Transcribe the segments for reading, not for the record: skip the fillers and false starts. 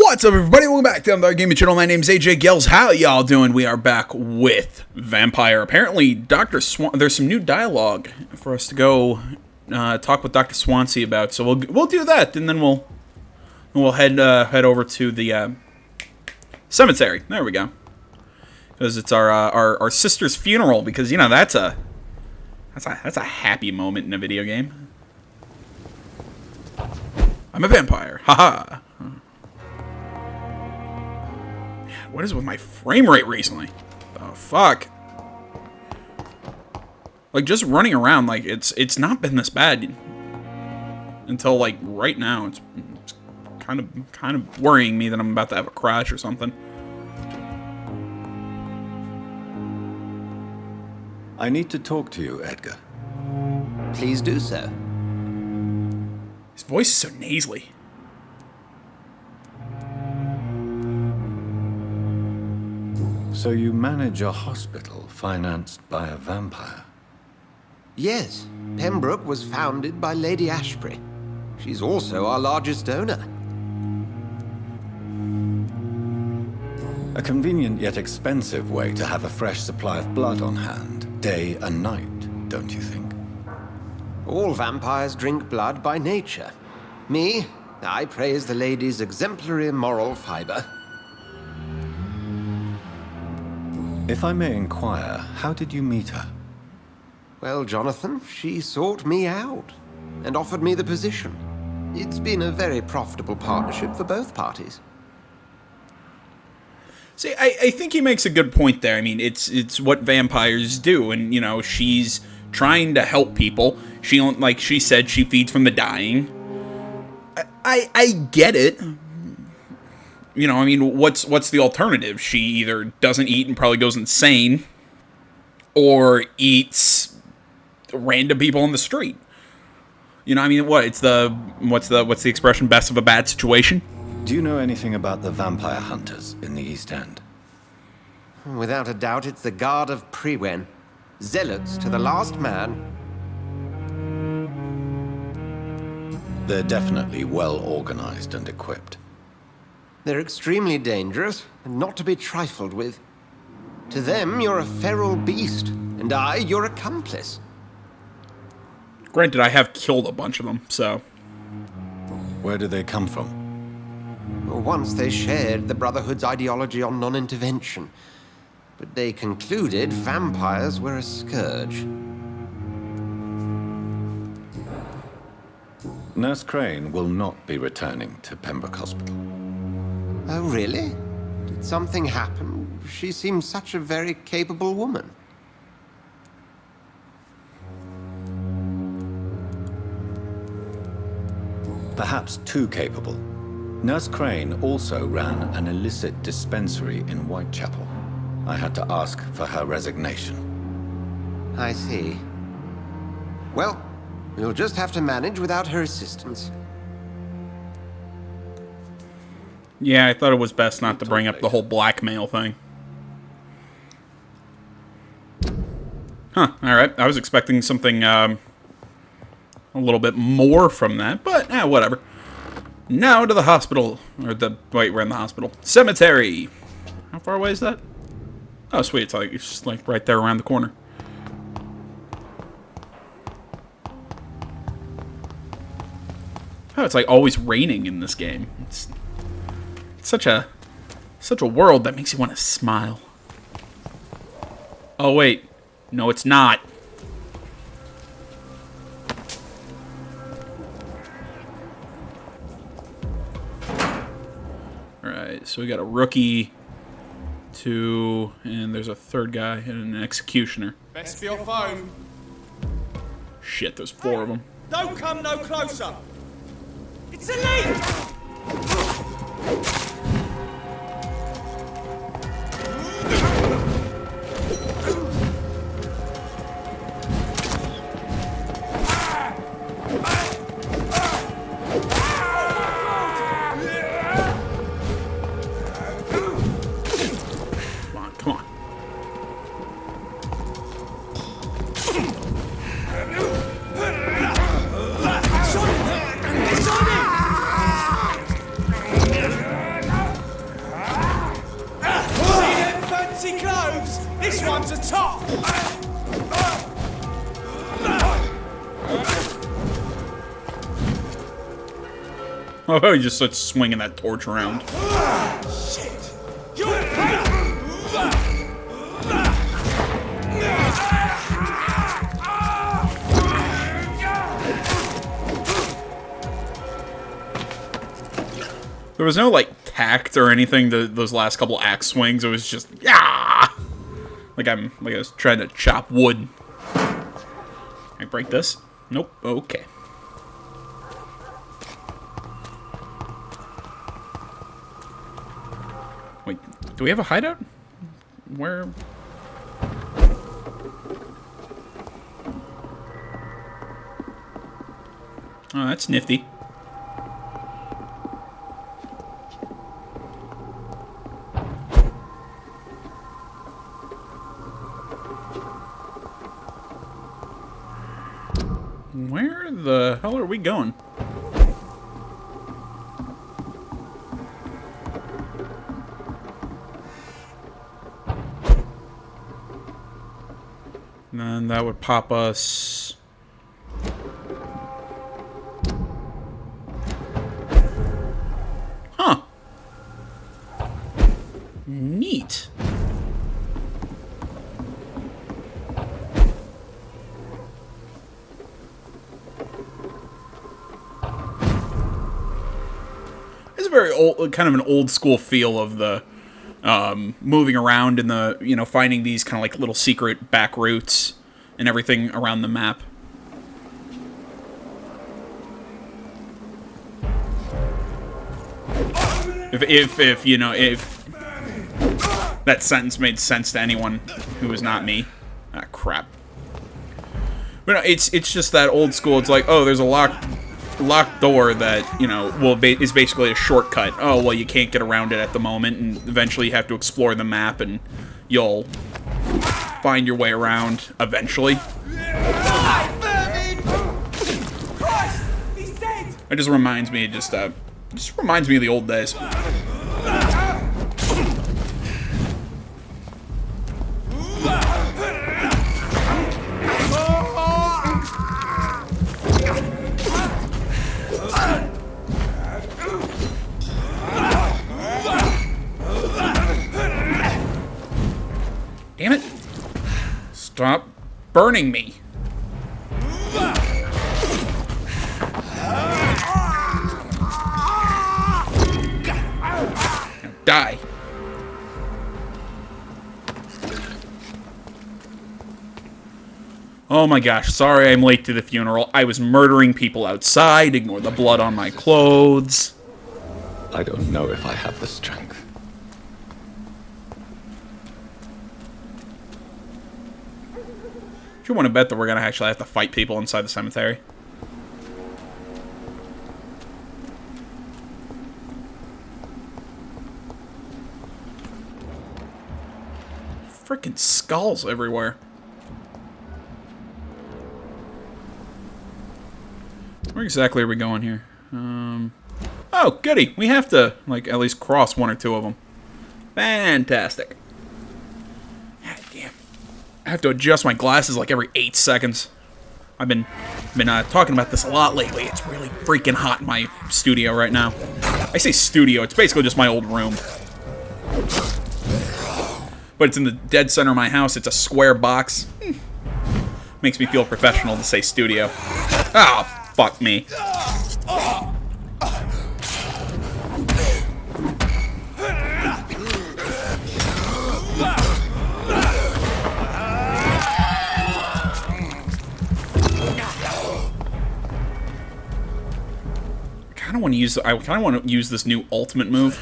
What's up, everybody? Welcome back to the Gaming Channel. My name's AJ Gills. How y'all doing? We are back with Vampyr. Apparently, there's some new dialogue for us to go talk with Dr. Swansea about. So we'll do that, and then we'll head over to the cemetery. There we go. Because it's our sister's funeral. Because that's a happy moment in a video game. I'm a vampire. Haha. What is with my frame rate recently? Oh, fuck. Like, just running around, like, it's not been this bad until, like, right now. It's kind of worrying me that I'm about to have a crash or something. I need to talk to you, Edgar. Please do so. His voice is so nasally. So you manage a hospital financed by a vampire? Yes, Pembroke was founded by Lady Ashbury. She's also our largest donor. A convenient yet expensive way to have a fresh supply of blood on hand, day and night, don't you think? All vampires drink blood by nature. Me, I praise the lady's exemplary moral fiber. If I may inquire, how did you meet her? Well, Jonathan, she sought me out and offered me the position. It's been a very profitable partnership for both parties. See, I think he makes a good point there. I mean, it's what vampires do, and she's trying to help people. She, like she said, she feeds from the dying. I get it. I mean, what's the alternative? She either doesn't eat and probably goes insane, or eats random people on the street. I mean, what's the expression? Best of a bad situation. Do you know anything about the vampire hunters in the East End? Without a doubt, it's the Guard of Prewen. Zealots to the last man. They're definitely well organized and equipped. They're extremely dangerous and not to be trifled with. To them, you're a feral beast, and I, your accomplice. Granted, I have killed a bunch of them, so... Where do they come from? Once they shared the Brotherhood's ideology on non-intervention, but they concluded vampires were a scourge. Nurse Crane will not be returning to Pembroke Hospital. Oh, really? Did something happen? She seems such a very capable woman. Perhaps too capable. Nurse Crane also ran an illicit dispensary in Whitechapel. I had to ask for her resignation. I see. Well, we'll just have to manage without her assistance. Yeah, I thought it was best not to bring up the whole blackmail thing. Huh, alright. I was expecting something, a little bit more from that, but, whatever. Now to the hospital. Wait, we're in the hospital. Cemetery! How far away is that? Oh, sweet. It's just, like, right there around the corner. Oh, it's, like, always raining in this game. It's such a world that makes you want to smile. Oh, wait. No, it's not. Alright, so we got a rookie, 2, and there's a third guy, and an executioner. Best for your phone. Shit, there's 4 of them. Don't come no closer. It's a leak! Come on. Oh, he just starts swinging that torch around. Shit! There was no, like, tact or anything to those last couple axe swings. It was just, yeah! Like I was trying to chop wood. Can I break this? Nope. Okay. Wait, do we have a hideout? Where? Oh, that's nifty. Where the hell are we going? And then that would pop us... Huh. Neat. It's a very old, kind of an old school feel of the moving around and the, you know, finding these kind of like little secret back routes and everything around the map. If you know, if that sentence made sense to anyone who was not me. Ah, crap. But no, it's just that old school. It's like, oh, there's a locked door that, you know, is basically a shortcut. Oh, well, you can't get around it at the moment, and eventually you have to explore the map, and you'll find your way around eventually. It just reminds me, just reminds me of the old days. Damn it. Stop burning me. Now die. Oh my gosh, sorry I'm late to the funeral. I was murdering people outside. Ignore the blood on my clothes. I don't know if I have the strength. Do you want to bet that we're going to actually have to fight people inside the cemetery? Freaking skulls everywhere. Where exactly are we going here? Oh, goody. We have to, like, at least cross one or two of them. Fantastic. God damn. I have to adjust my glasses like every 8 seconds. I've been talking about this a lot lately. It's really freaking hot in my studio right now. I say studio, it's basically just my old room. But it's in the dead center of my house. It's a square box. Makes me feel professional to say studio. Ah, fuck me. I kind of want to use this new ultimate move,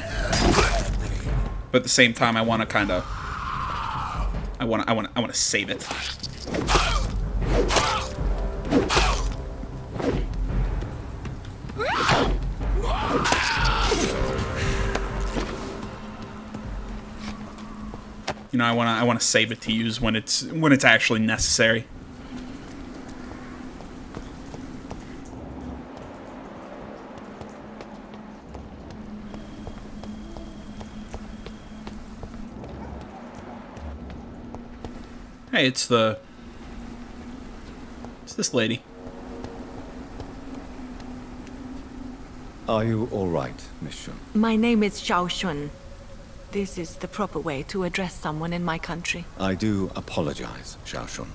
but at the same time, I want to save it. You know, I want to save it to use when it's actually necessary. Hey, it's this lady. Are you all right, Miss Shun? My name is Xiao Shun. This is the proper way to address someone in my country. I do apologize, Xiao Shun.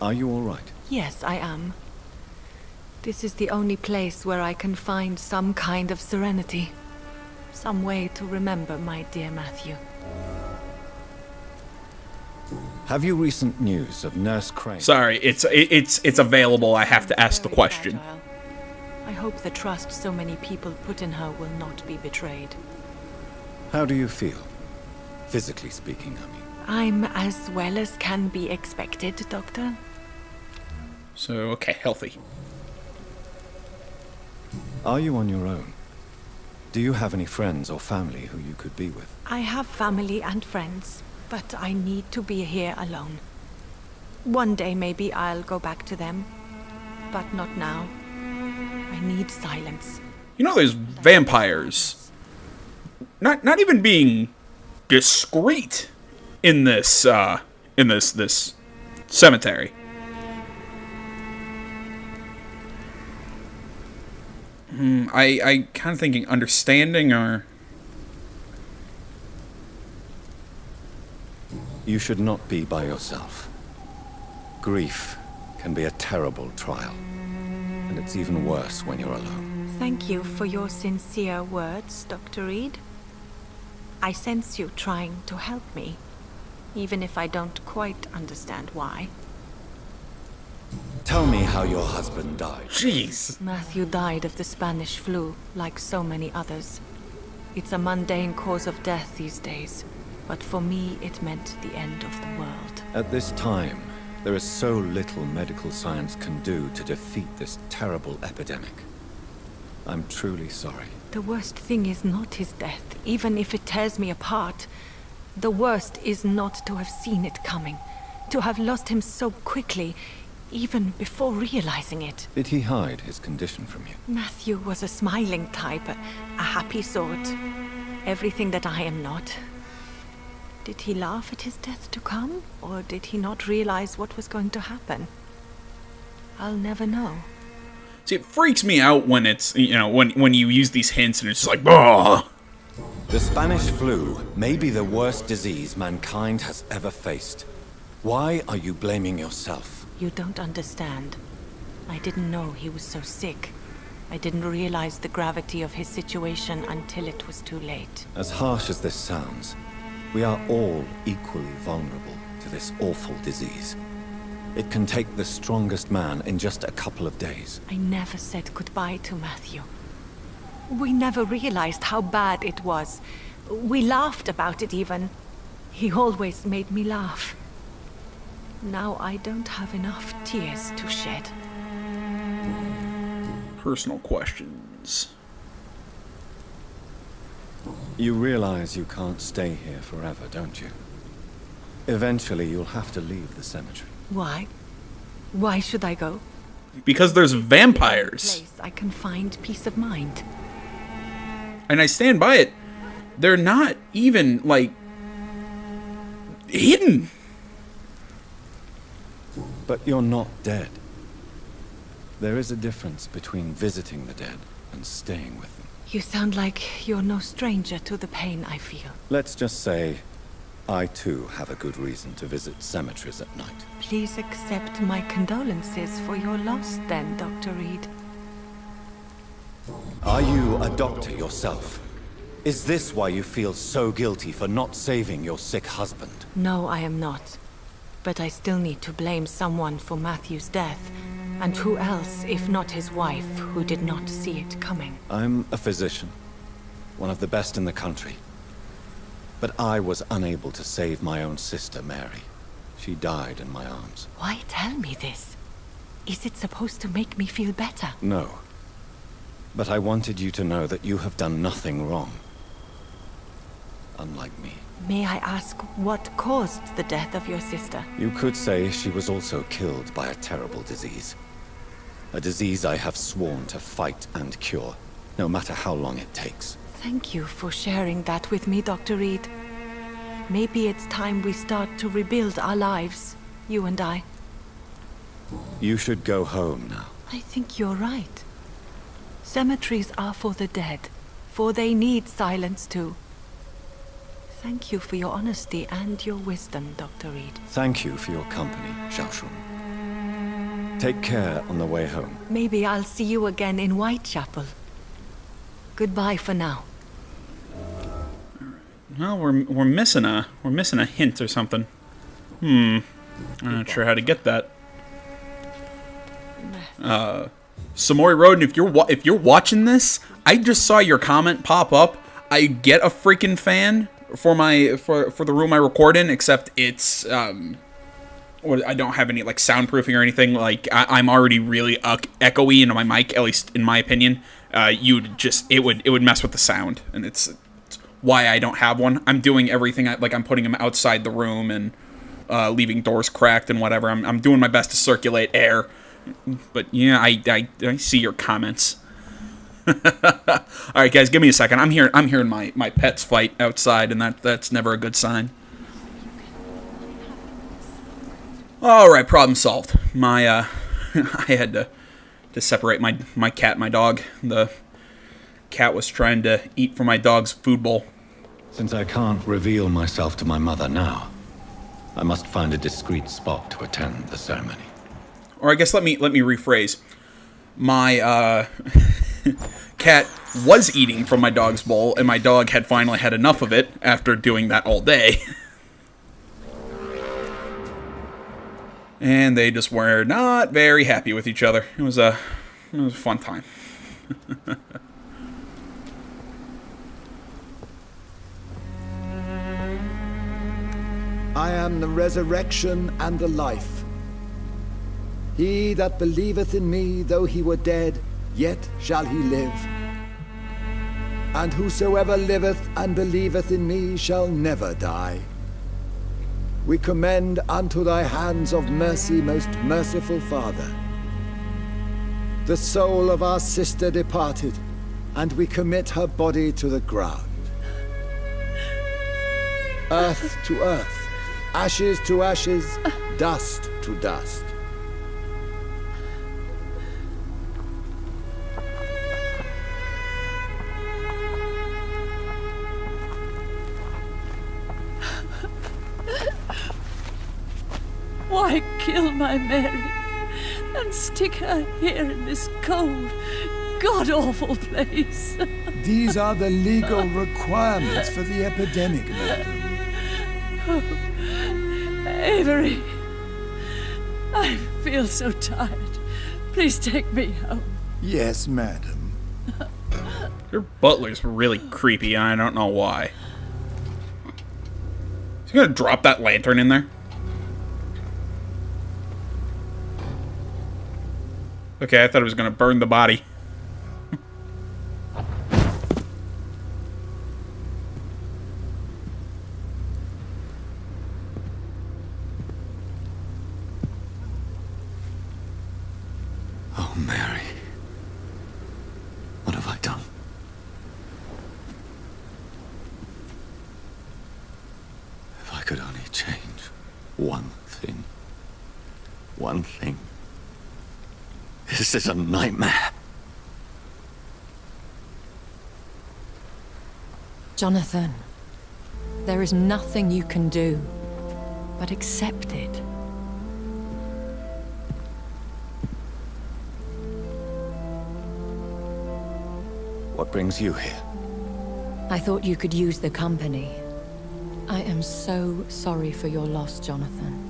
Are you all right? Yes, I am. This is the only place where I can find some kind of serenity. Some way to remember my dear Matthew. Have you recent news of Nurse Crane? Sorry, it's available. I have to ask the Very question. fragile. I hope the trust so many people put in her will not be betrayed. How do you feel? Physically speaking, I mean. I'm as well as can be expected, Doctor. So, okay, healthy. Are you on your own? Do you have any friends or family who you could be with? I have family and friends, but I need to be here alone. One day maybe I'll go back to them, but not now. I need silence. You know, there's vampires not even being discreet in this this cemetery. I kind of thinking understanding or... You should not be by yourself. Grief can be a terrible trial, and it's even worse when you're alone. Thank you for your sincere words, Dr. Reed. I sense you trying to help me, even if I don't quite understand why. Tell me how your husband died. Jeez. Matthew died of the Spanish flu, like so many others. It's a mundane cause of death these days, but for me it meant the end of the world. At this time, there is so little medical science can do to defeat this terrible epidemic. I'm truly sorry. The worst thing is not his death, even if it tears me apart. The worst is not to have seen it coming, to have lost him so quickly, even before realizing it. Did he hide his condition from you? Matthew was a smiling type, a happy sort. Everything that I am not. Did he laugh at his death to come, or did he not realize what was going to happen? I'll never know. See, it freaks me out when it's, you know, when you use these hints and it's just like, oh. The Spanish flu may be the worst disease mankind has ever faced. Why are you blaming yourself? You don't understand. I didn't know he was so sick. I didn't realize the gravity of his situation until it was too late. As harsh as this sounds, we are all equally vulnerable to this awful disease. It can take the strongest man in just a couple of days. I never said goodbye to Matthew. We never realized how bad it was. We laughed about it even. He always made me laugh. Now I don't have enough tears to shed. Personal questions. You realize you can't stay here forever, don't you? Eventually you'll have to leave the cemetery. Why? Why should I go? Because there's vampires. Place I can find peace of mind. And I stand by it. They're not even, like, hidden. But you're not dead. There is a difference between visiting the dead and staying with them. You sound like you're no stranger to the pain I feel. Let's just say, I too have a good reason to visit cemeteries at night. Please accept my condolences for your loss then, Dr. Reed. Are you a doctor yourself? Is this why you feel so guilty for not saving your sick husband? No, I am not. But I still need to blame someone for Matthew's death. And who else, if not his wife, who did not see it coming? I'm a physician, one of the best in the country. But I was unable to save my own sister, Mary. She died in my arms. Why tell me this? Is it supposed to make me feel better? No. But I wanted you to know that you have done nothing wrong. Unlike me. May I ask what caused the death of your sister? You could say she was also killed by a terrible disease. A disease I have sworn to fight and cure, no matter how long it takes. Thank you for sharing that with me, Dr. Reed. Maybe it's time we start to rebuild our lives, you and I. You should go home now. I think you're right. Cemeteries are for the dead, for they need silence too. Thank you for your honesty and your wisdom, Dr. Reed. Thank you for your company, Xiaoshun. Take care on the way home. Maybe I'll see you again in Whitechapel. Goodbye for now. Well, we're missing a hint or something. I'm not sure how to get that. Samori Roden, if you're watching this, I just saw your comment pop up. I get a freaking fan for the room I record in, except it's I don't have any like soundproofing or anything. Like I'm already really echoey into my mic, at least in my opinion. It would mess with the sound, and it's why I don't have one. I'm doing everything I'm putting them outside the room and leaving doors cracked and whatever. I'm doing my best to circulate air. But yeah, I see your comments. All right, guys, give me a second. I'm hearing my pets fight outside, and that's never a good sign. All right, problem solved. I had to separate my cat and my dog. The cat was trying to eat from my dog's food bowl. Since I can't reveal myself to my mother now, I must find a discreet spot to attend the ceremony. Or I guess let me rephrase. My cat was eating from my dog's bowl, and my dog had finally had enough of it after doing that all day. And they just were not very happy with each other. It was a fun time. I am the resurrection and the life. He that believeth in me, though he were dead, yet shall he live. And whosoever liveth and believeth in me shall never die. We commend unto thy hands of mercy, most merciful Father, the soul of our sister departed, and we commit her body to the ground. Earth to earth, ashes to ashes, dust to dust. Why kill my Mary and stick her here in this cold, god-awful place? These are the legal requirements for the epidemic, madam. Oh, Avery, I feel so tired. Please take me home. Yes, madam. Your butler's really creepy, and I don't know why. Is he gonna drop that lantern in there? Okay, I thought it was gonna burn the body. Oh, Mary. What have I done? If I could only change one thing. One thing. This is a nightmare. Jonathan, there is nothing you can do but accept it. What brings you here? I thought you could use the company. I am so sorry for your loss, Jonathan.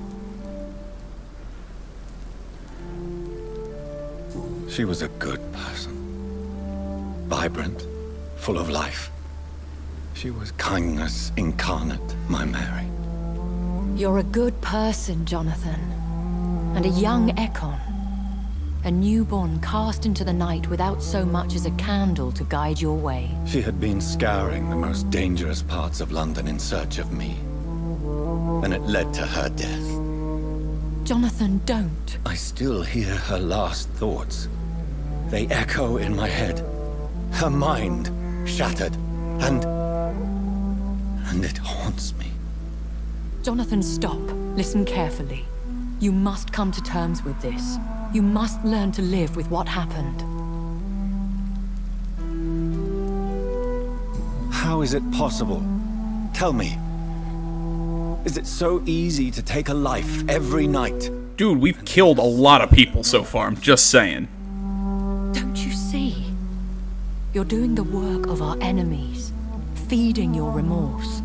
She was a good person. Vibrant, full of life. She was kindness incarnate, my Mary. You're a good person, Jonathan. And a young Ekon. A newborn cast into the night without so much as a candle to guide your way. She had been scouring the most dangerous parts of London in search of me. And it led to her death. Jonathan, don't. I still hear her last thoughts. They echo in my head. Her mind shattered, and it haunts me. Jonathan, stop. Listen carefully. You must come to terms with this. You must learn to live with what happened. How is it possible? Tell me. Is it so easy to take a life every night? Dude, we've killed a lot of people so far, I'm just saying. Don't you see? You're doing the work of our enemies, feeding your remorse.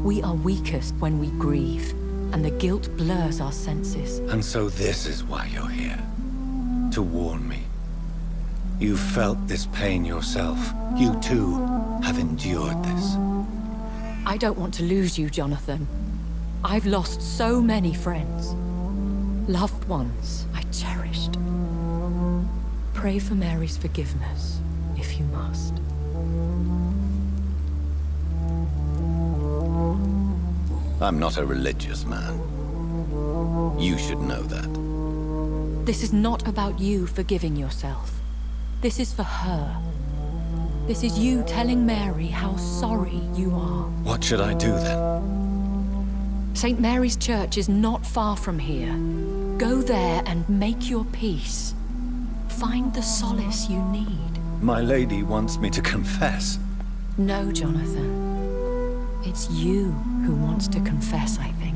We are weakest when we grieve, and the guilt blurs our senses. And so this is why you're here. To warn me. You felt this pain yourself. You too have endured this. I don't want to lose you, Jonathan. I've lost so many friends. Loved ones I cherished. Pray for Mary's forgiveness, if you must. I'm not a religious man. You should know that. This is not about you forgiving yourself. This is for her. This is you telling Mary how sorry you are. What should I do then? St. Mary's Church is not far from here. Go there and make your peace. Find the solace you need. My lady wants me to confess. No, Jonathan. It's you who wants to confess, I think.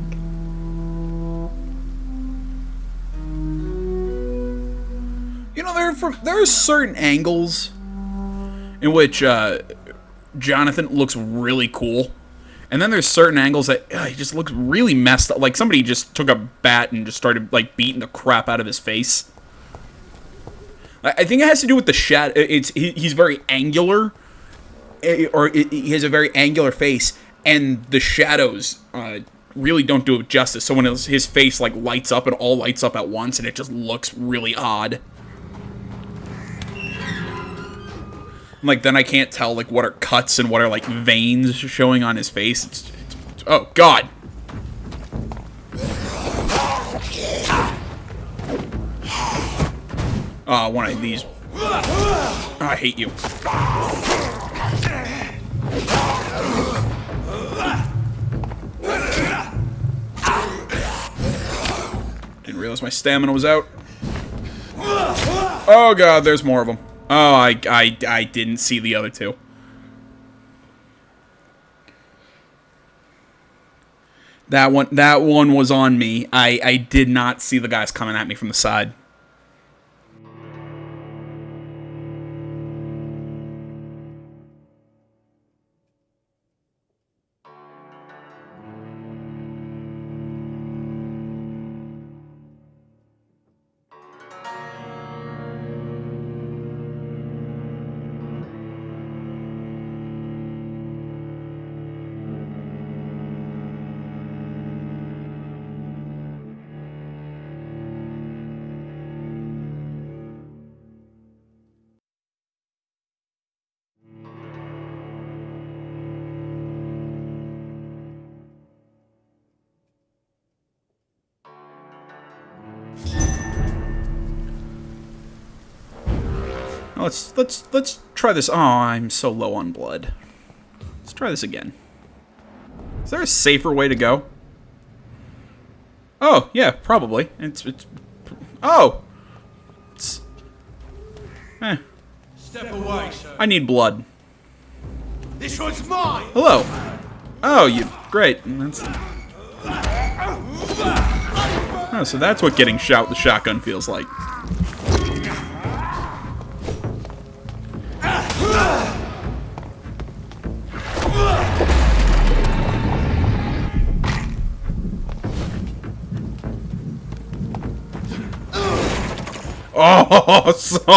You know, there are certain angles in which Jonathan looks really cool. And then there's certain angles that he just looks really messed up. Like somebody just took a bat and just started like beating the crap out of his face. I think it has to do with the shadow. He's very angular, he has a very angular face, and the shadows really don't do it justice. So when his face like lights up, it all lights up at once, and it just looks really odd. Like, then I can't tell, like, what are cuts and what are, like, veins showing on his face. It's oh, God. One of these. Oh, I hate you. Didn't realize my stamina was out. Oh, God, there's more of them. Oh, I didn't see the other two. That one was on me. I did not see the guys coming at me from the side. Let's try this. Oh, I'm so low on blood. Let's try this again. Is there a safer way to go? Oh, yeah, probably. Oh! Step away, sir. I need blood. This one's mine! Hello. Oh, great. Oh, so that's what getting shot with the shotgun feels like. Awesome!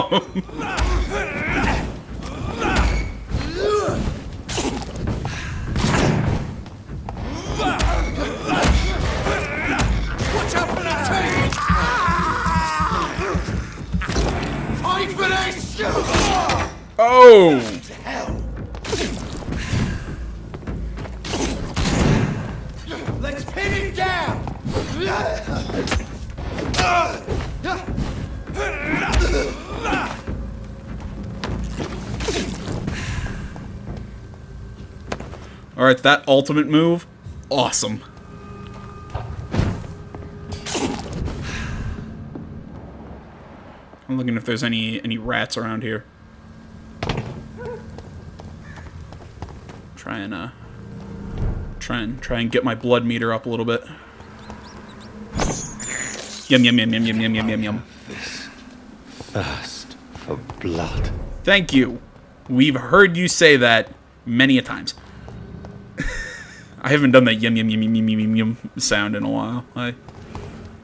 Watch out for that tank! Fight for this! Oh! To hell! Let's pin him down! Alright, that ultimate move, awesome. I'm looking if there's any rats around here. Try and get my blood meter up a little bit. Yum yum yum yum yum yum yum yum yum. This thirst for blood. Thank you. We've heard you say that many a times. I haven't done that yum yum yum yum yum yum yum sound in a while.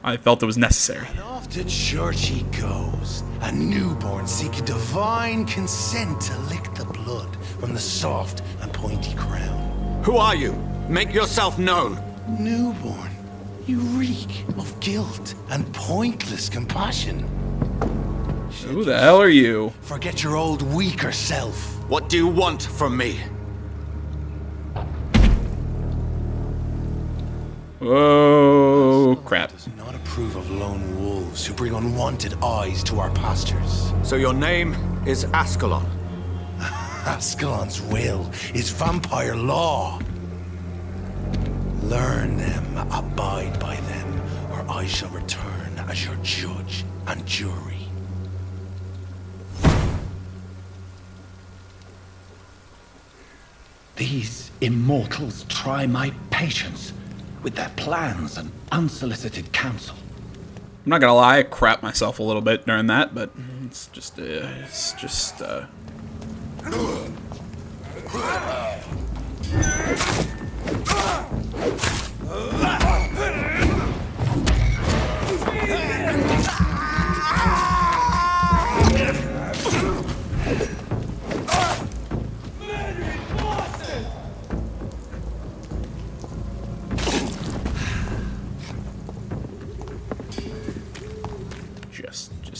I felt it was necessary. And off to church he goes, a newborn seeking divine consent to lick the blood from the soft and pointy crown. Who are you? Make yourself known. Newborn, you reek of guilt and pointless compassion. Who the hell are you? Forget your old weaker self. What do you want from me? Oh, crap. Does not approve of lone wolves who bring unwanted eyes to our pastures. So your name is Ascalon. Ascalon's will is vampire law. Learn them, abide by them, or I shall return as your judge and jury. These immortals try my patience with their plans and unsolicited counsel. I'm not gonna lie, I crap myself a little bit during that, but it's just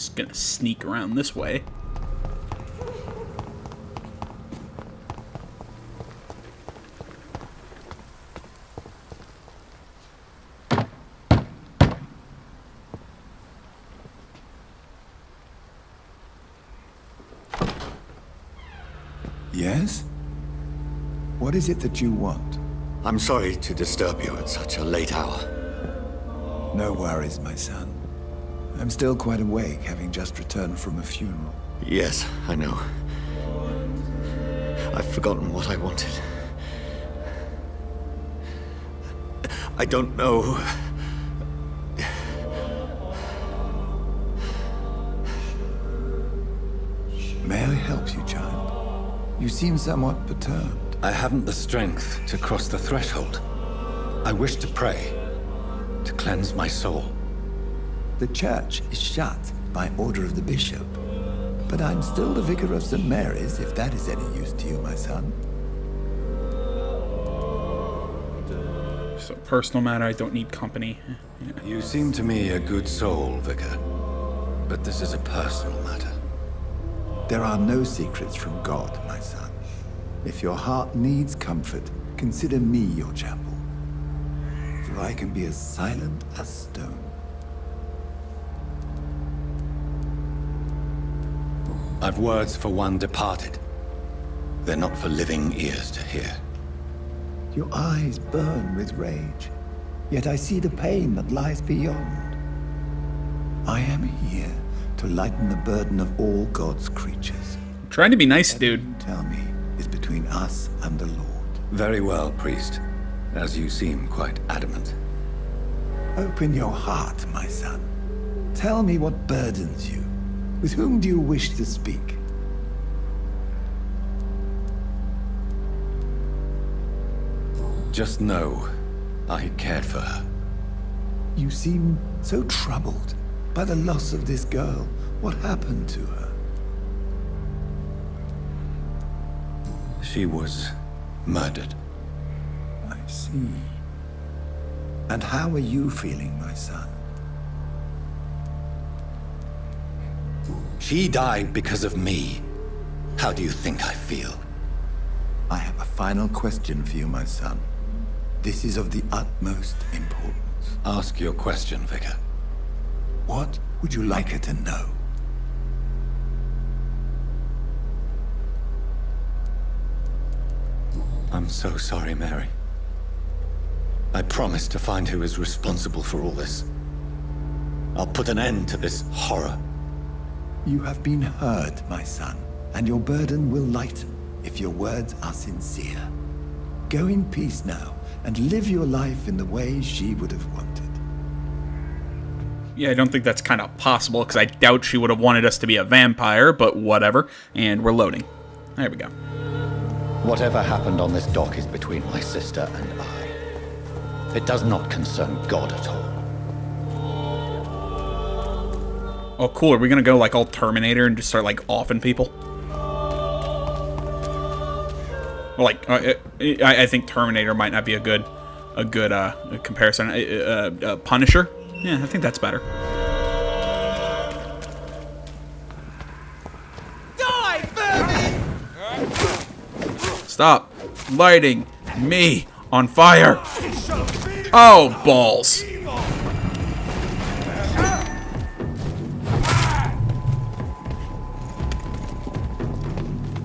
just gonna sneak around this way. Yes? What is it that you want? I'm sorry to disturb you at such a late hour. No worries, my son. I'm still quite awake, having just returned from a funeral. Yes, I know. I've forgotten what I wanted. I don't know. May I help you, child? You seem somewhat perturbed. I haven't the strength to cross the threshold. I wish to pray, to cleanse my soul. The church is shut by order of the bishop. But I'm still the vicar of St. Mary's, if that is any use to you, my son. So personal matter, I don't need company. Yeah. You seem to me a good soul, Vicar. But this is a personal matter. There are no secrets from God, my son. If your heart needs comfort, consider me your chapel. For I can be as silent as stone. I've words for one departed. They're not for living ears to hear. Your eyes burn with rage, yet I see the pain that lies beyond. I am here to lighten the burden of all God's creatures. I'm trying to be nice, dude. You tell me is between us and the Lord. Very well, priest. As you seem quite adamant. Open your heart, my son. Tell me what burdens you. With whom do you wish to speak? Just know, I cared for her. You seem so troubled by the loss of this girl. What happened to her? She was murdered. I see. And how are you feeling, my son? She died because of me. How do you think I feel? I have a final question for you, my son. This is of the utmost importance. Ask your question, Vicar. What would you like her to know? I'm so sorry, Mary. I promise to find who is responsible for all this. I'll put an end to this horror. You have been heard, my son, and your burden will lighten if your words are sincere. Go in peace now, and live your life in the way she would have wanted. Yeah, I don't think that's kind of possible, because I doubt she would have wanted us to be a vampire, but whatever. And we're loading. There we go. Whatever happened on this dock is between my sister and I. It does not concern God at all. Oh, cool. Are we gonna go like all Terminator and just start like offing people? Well, like, I think Terminator might not be a good comparison. Punisher? Yeah, I think that's better. Die, vermin! Stop lighting me on fire! Oh, balls.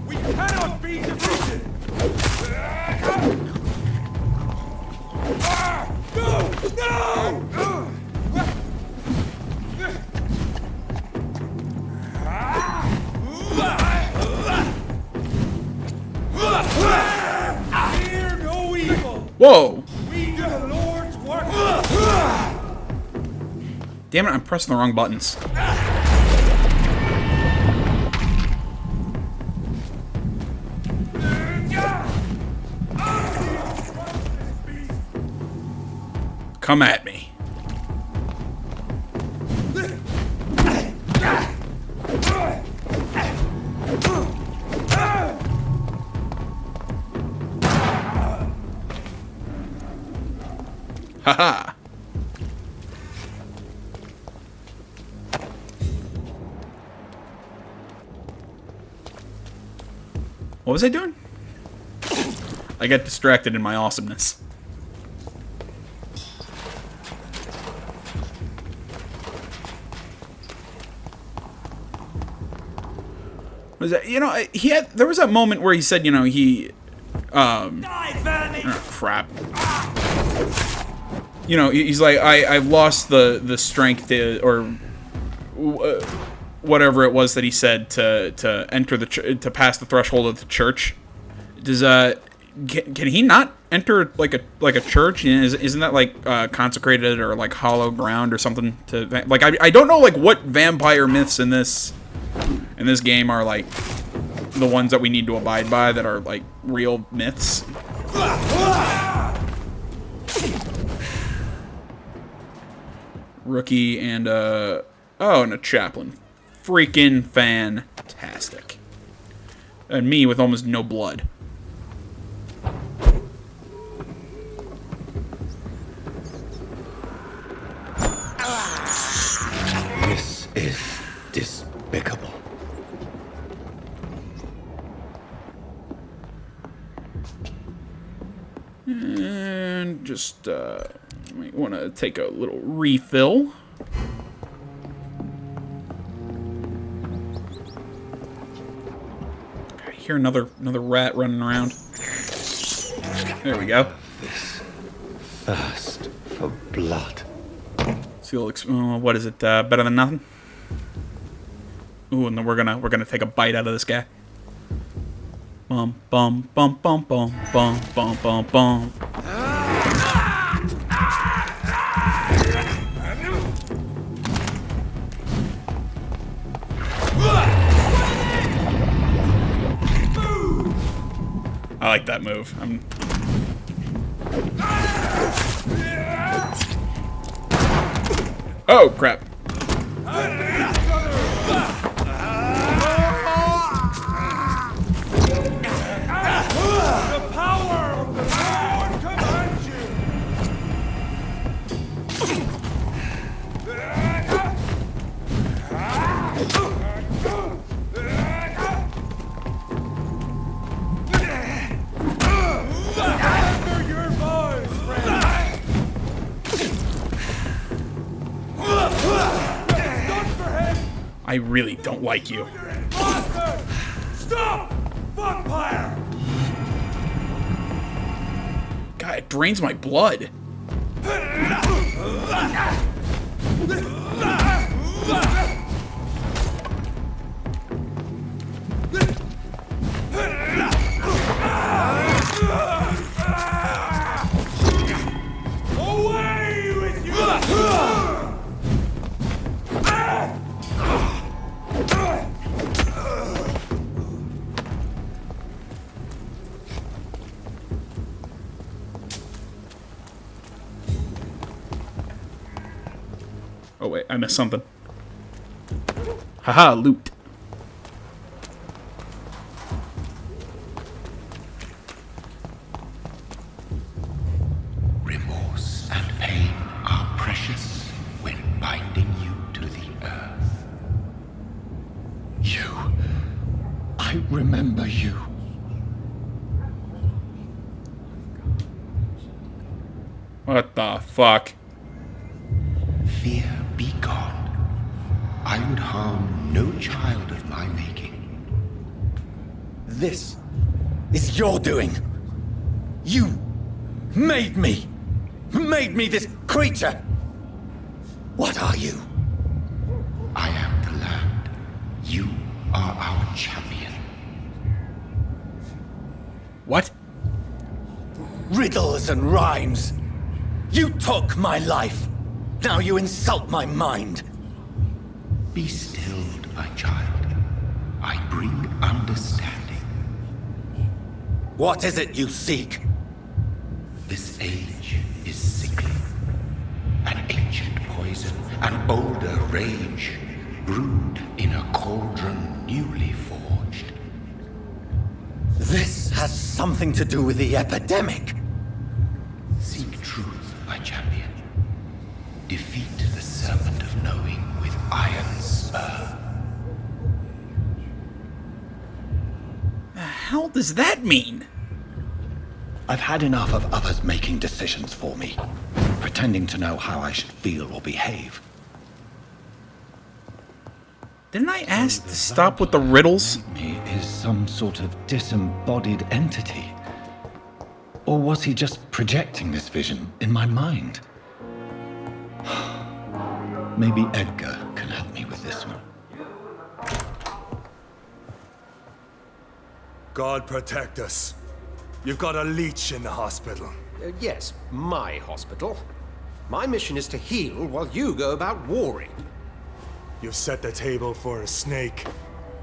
We cannot be defeated! No! No! Fear no evil! Whoa! We do the Lord's work! Damn it, I'm pressing the wrong buttons. Come at me. Haha. What was I doing? I got distracted in my awesomeness. Was that, you know, there was that moment where he said, you know, oh, crap. You know, he's like, I've lost the strength to, or whatever it was that he said to enter to pass the threshold of the church. Does can he not enter like a church? Isn't that like consecrated or like hollow ground or something? To like I don't know like what vampire myths in this game are like the ones that we need to abide by that are like real myths. Rookie and and a chaplain. Freaking fantastic. And me with almost no blood. This is despicable. And just might want to take a little refill. I hear another rat running around. There we go. This thirst for blood. See, what is it? Better than nothing. Ooh, and then we're gonna take a bite out of this guy. Bum bum bum bum bum bum bum bum bum. I like that move. Oh crap. The power of the Lord commands you! Under your voice, friend! Stuck for him! I really don't like you. Monster! Stop! Vampire! God, it drains my blood. Oh wait, I missed something. Haha, loot. Remorse and pain are precious when binding you to the earth. You. I remember you. What the fuck? Fear be gone. I would harm no child of my making. This is your doing. You made me. Made me this creature. What are you? I am the land. You are our champion. What? Riddles and rhymes. You took my life. Now you insult my mind. Be stilled, my child. I bring understanding. What is it you seek? This age is sickly. An ancient poison, an older rage, brewed in a cauldron newly forged. This has something to do with the epidemic. Seek truth, my champion. Defeat the serpent of knowing with iron spur. The hell does that mean? I've had enough of others making decisions for me, pretending to know how I should feel or behave. Didn't I ask to stop with the riddles? Me is some sort of disembodied entity. Or was he just projecting this vision in my mind? Maybe Edgar can help me with this one. God protect us. You've got a leech in the hospital. Yes, my hospital. My mission is to heal while you go about warring. You've set the table for a snake.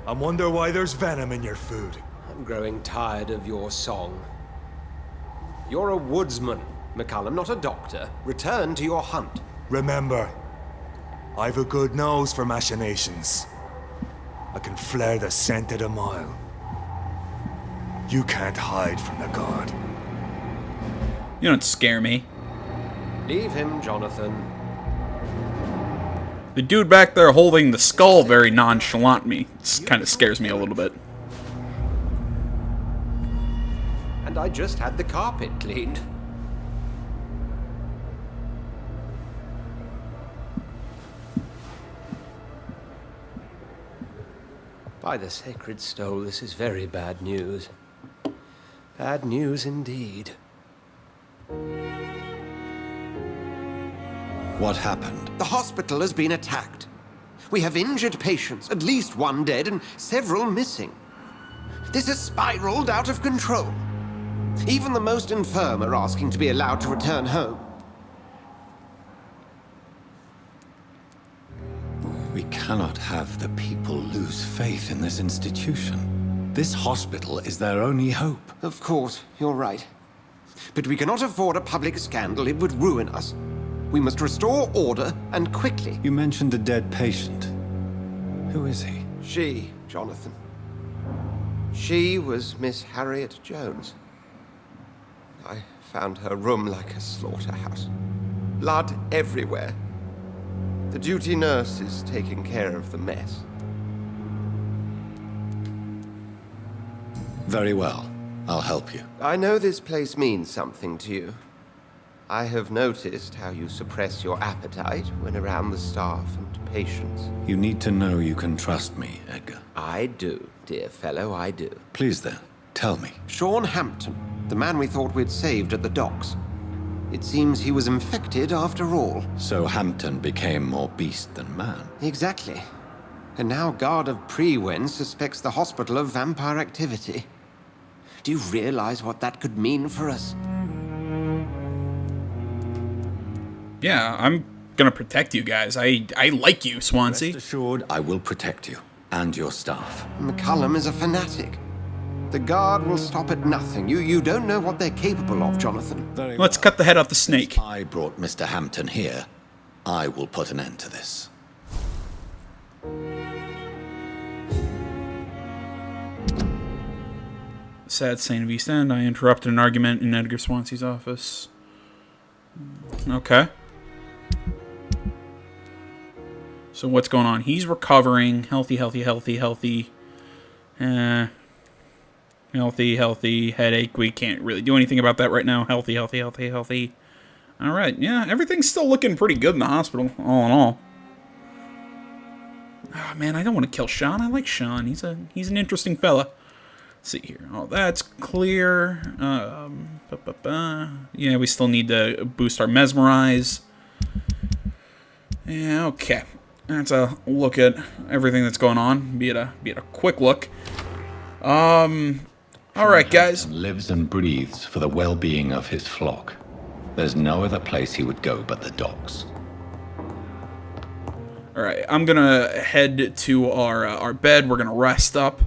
I wonder why there's venom in your food. I'm growing tired of your song. You're a woodsman, McCullum, not a doctor. Return to your hunt. Remember, I've a good nose for machinations. I can flare the scent at a mile. You can't hide from the god. You don't scare me. Leave him, Jonathan. The dude back there holding the skull very nonchalant me. It kind of scares me a little bit. And I just had the carpet cleaned. By the sacred stole, this is very bad news. Bad news indeed. What happened? The hospital has been attacked. We have injured patients, at least one dead and several missing. This has spiraled out of control. Even the most infirm are asking to be allowed to return home. We cannot have the people lose faith in this institution. This hospital is their only hope. Of course, you're right. But we cannot afford a public scandal. It would ruin us. We must restore order, and quickly. You mentioned a dead patient. Who is he? She, Jonathan. She was Miss Harriet Jones. I found her room like a slaughterhouse. Blood everywhere. The duty nurse is taking care of the mess. Very well. I'll help you. I know this place means something to you. I have noticed how you suppress your appetite when around the staff and patients. You need to know you can trust me, Edgar. I do, dear fellow, I do. Please then, tell me. Sean Hampton, the man we thought we'd saved at the docks. It seems he was infected after all. So Hampton became more beast than man. Exactly. And now Guard of Prewen suspects the hospital of vampire activity. Do you realize what that could mean for us? Yeah, I'm gonna protect you guys. I like you, Swansea. Rest assured, I will protect you and your staff. McCullum is a fanatic. The Guard will stop at nothing. You don't know what they're capable of, Jonathan. Very Let's well. cut the head off the snake. I brought Mr. Hampton here. I will put an end to this. Sad Saint of East End. I interrupted an argument in Edgar Swansea's office. Okay. So what's going on? He's recovering. Healthy. Healthy, headache. We can't really do anything about that right now. Healthy. Alright, yeah, everything's still looking pretty good in the hospital, all in all. Oh, man, I don't want to kill Sean. I like Sean. He's an interesting fella. Let's see here. Oh, that's clear. Yeah, we still need to boost our Mesmerize. Yeah, okay. That's a look at everything that's going on. Be it a quick look. All right, guys. Lives and breathes for the well-being of his flock. There's no other place he would go but the docks. All right, I'm gonna head to our bed. We're gonna rest up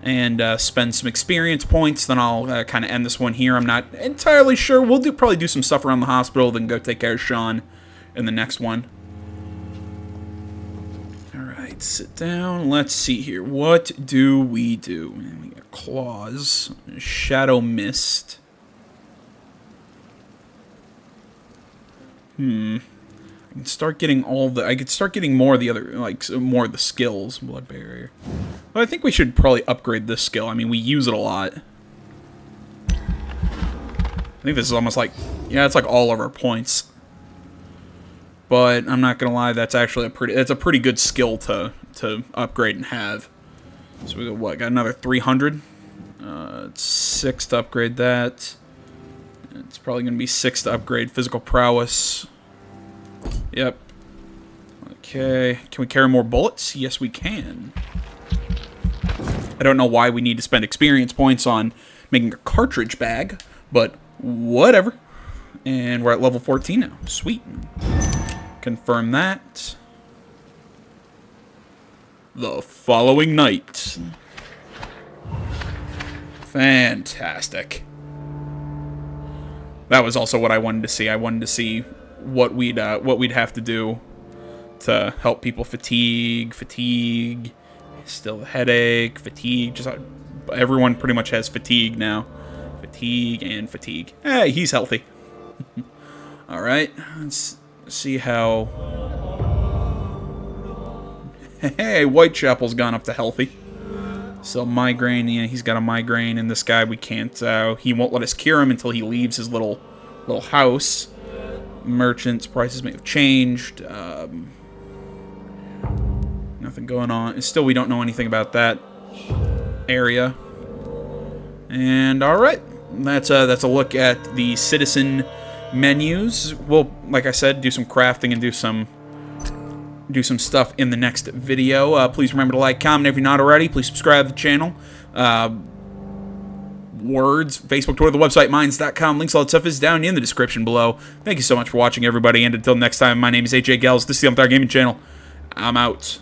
and spend some experience points. Then I'll kind of end this one here. I'm not entirely sure. We'll probably do some stuff around the hospital, then go take care of Sean in the next one. All right, sit down. Let's see here. What do? We got claws, shadow mist. I could start getting more of the other, like, more of the skills. Blood barrier. But I think we should probably upgrade this skill. I mean, we use it a lot. I think this is almost like, yeah, it's like all of our points. But I'm not gonna lie, that's actually it's a pretty good skill to upgrade and have. So we got another 300. It's 6 to upgrade that. It's probably gonna be 6 to upgrade physical prowess. Yep. Okay. Can we carry more bullets? Yes, we can. I don't know why we need to spend experience points on making a cartridge bag, but whatever. And we're at level 14 now. Sweet. Confirm that. The following night. Fantastic. That was also what I wanted to see. I wanted to see what we'd have to do to help people fatigue, still headache, fatigue. Just everyone pretty much has fatigue now. Fatigue and fatigue. Hey, he's healthy. All right, let's see how. Hey, Whitechapel's gone up to healthy. So migraine, yeah, he's got a migraine, and this guy we can't. He won't let us cure him until he leaves his little house. Merchants' prices may have changed. Nothing going on. Still, we don't know anything about that area. And all right, that's a look at the citizen menus. We'll, like I said, do some crafting and do some stuff in the next video. Please remember to like, comment if you're not already. Please subscribe to the channel. Words, Facebook, Twitter, the website, minds.com. Links, all that stuff is down in the description below. Thank you so much for watching, everybody. And until next time, my name is AJ Gels. This is the Vampyr Gaming Channel. I'm out.